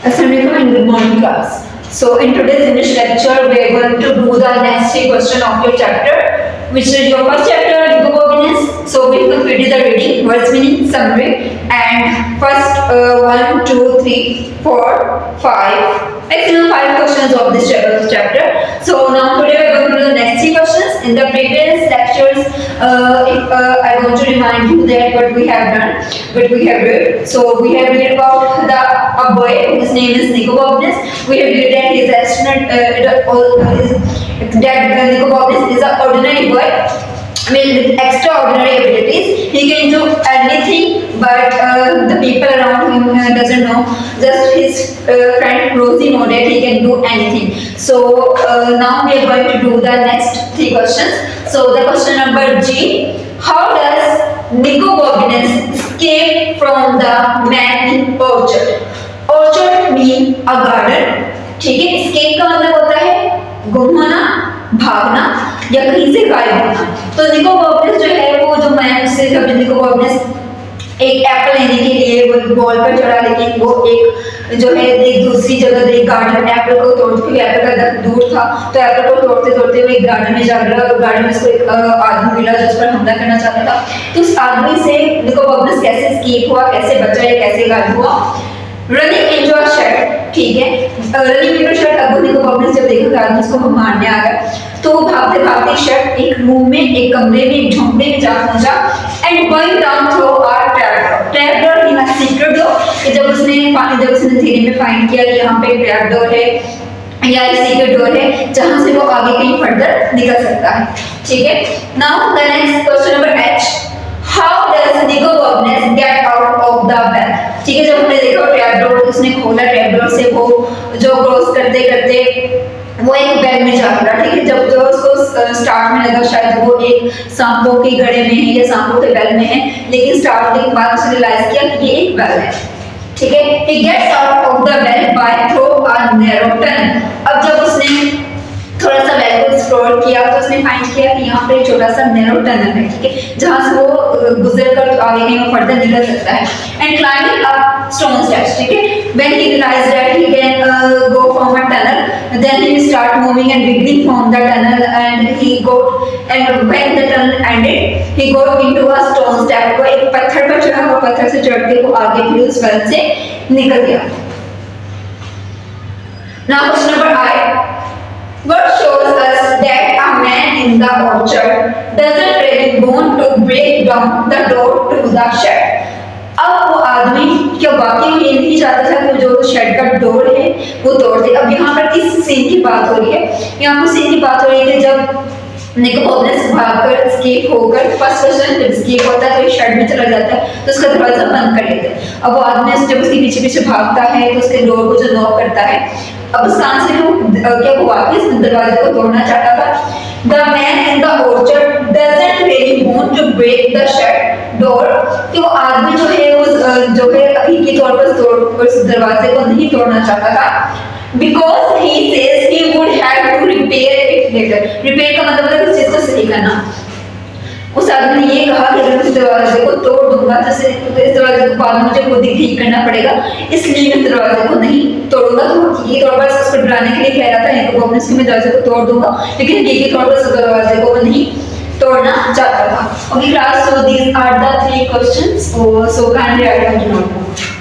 Assalamu alaikum and good morning class. So in today's English lecture we are going to do the next three question of your chapter, which is your first chapter Glucokinase. So we completed the reading, words meaning, summary, and first 1, 2, 3, 4, 5. Maximum 5 questions of this chapter. So now today we are going to do the next three questions. In the previous lectures, I want to remind you that what we have done, what we have read. So we have read about a boy whose name is Nico Bobness. We have read that his astronaut that Nico Bobness is an ordinary boy. I mean, with extraordinary abilities, he can do anything, but the people around him doesn't know. Just his friend Rosie know that he can do anything. So now we are going to do the next three questions. So the question number G: how does Nico Bobness escape from the man in orchard? Orchard mean a garden. ठीक है, escape का मतलब होता है गुम होना, भागना या कहीं से गायब होना। तो निको बॉबनेस जो है वो जो मैन से जब निको बॉबनेस एक एप्पल लेने के लिए वो बॉल पर चढ़ा, लेकिन वो एक जो है एक दूसरी जगह एक गार्डन एप्पल को तोड़ते हुए, एप्पल का दूर था तो एप्पल को तोड़ते तोड़ते हुए एक गार्डन में जा रहा और गार्डन में उसको एक आदमी मिला जिस पर हमला करना चाहता था। तो उस आदमी से निको बॉबनेस कैसे एस्केप हुआ, कैसे बचा या कैसे गायब हुआ? रनिंग इनटू अ शेड, ठीक है, रनिंग इनटू शेड। अब निको बॉबनेस जब देखा आदमी उसको मारने आ गया तो वो भागते भागते शेड एक रूम में, एक कमरे में, एक झोंपड़े में जा पहुंचा and going down through our trap door in a secret door. जब उसने थ्योरी में फाइंड किया कि यहाँ पे ट्रैप डोर है या एक सीक्रेट डोर है जहां से वो आगे कहीं फर्दर निकल सकता है, ठीक है। Now the next question number H: how does Nicobobinus get out of the bell? ठीक है, जब हमने देखा ट्रैप डोर, उसने खोला ट्रैप डोर से, वो जो क्रॉस करते करते वो एक बेल में जा पड़ा, ठीक है। जब जो उसको स्टार्ट में लगा शायद वो एक सांपों के गड़े में है या सांपों के बेल में है, लेकिन स्टार्ट के बाद उसने रियलाइज किया कि ये एक बेल है, ठीक है। he gets out of the bell by through a narrow tunnel। अब जब उसने थोड़ा सा बेल को एक्सप्लोर किया तो उसने फाइंड किया कि यहाँ पे एक छोटा सा नैरो टनल है, ठीक है, जहाँ से वो गुजर कर आगे कहीं वो फर्दर निकल सकता है। And climbing up stone steps, ठीक है, when he realized that he can go from a tunnel, then he start moving and wiggling from the tunnel and when the tunnel ended he got into a stone step। वो एक पत्थर पर चढ़ा, वो पत्थर से चढ़ के वो आगे फिर उस वेल से निकल गया। Now question number I: what shows us that a man in the orchard doesn't really want to break down the door to the shed? अब वो आदमी क्या वाकई में ये नहीं चाहता था कि जो शेड का डोर है वो तोड़ दे। अब यहाँ पर किस सीन की बात हो रही है? यहाँ पर सीन की बात हो रही है कि जब निको बॉबनेस भागकर एस्केप होकर फर्स्ट क्वेश्चन जब एस्केप होता है तो शेड में चला जाता है तो उसका दरवाजा बंद कर लेते हैं। अब वो आदमी जब उसके पीछे पीछे भागता है तो उसके डोर को जो नॉक करता है, अब उसका आंसर क्या वो वापस दरवाजे को तोड़ना चाहता था। The man in the orchard doesn't really want to break the shed door। कि वो आदमी जो है हकीकी तौर पर उस दरवाजे को नहीं तोड़ना चाहता था, because he says he would have to repair it later। Repair का मतलब है किसी चीज को सही करना। उस आदमी ने ये कहा कि अगर इस दरवाजे को तोड़ दूंगा तो इस दरवाजे को बाद में मुझे खुद ही ठीक करना पड़ेगा, इसलिए मैं दरवाजे को नहीं तोड़ूंगा। तो हकीकी तौर पर उसको डराने के लिए कह रहा था निको बॉबनेस कि मैं दरवाजे को तोड़ दूंगा, लेकिन हकीकी तौर पर उस दरवाजे को वो नहीं तोड़ना चाहता था। Okay class, so these are the 3 questions, so kindly write down your notebook.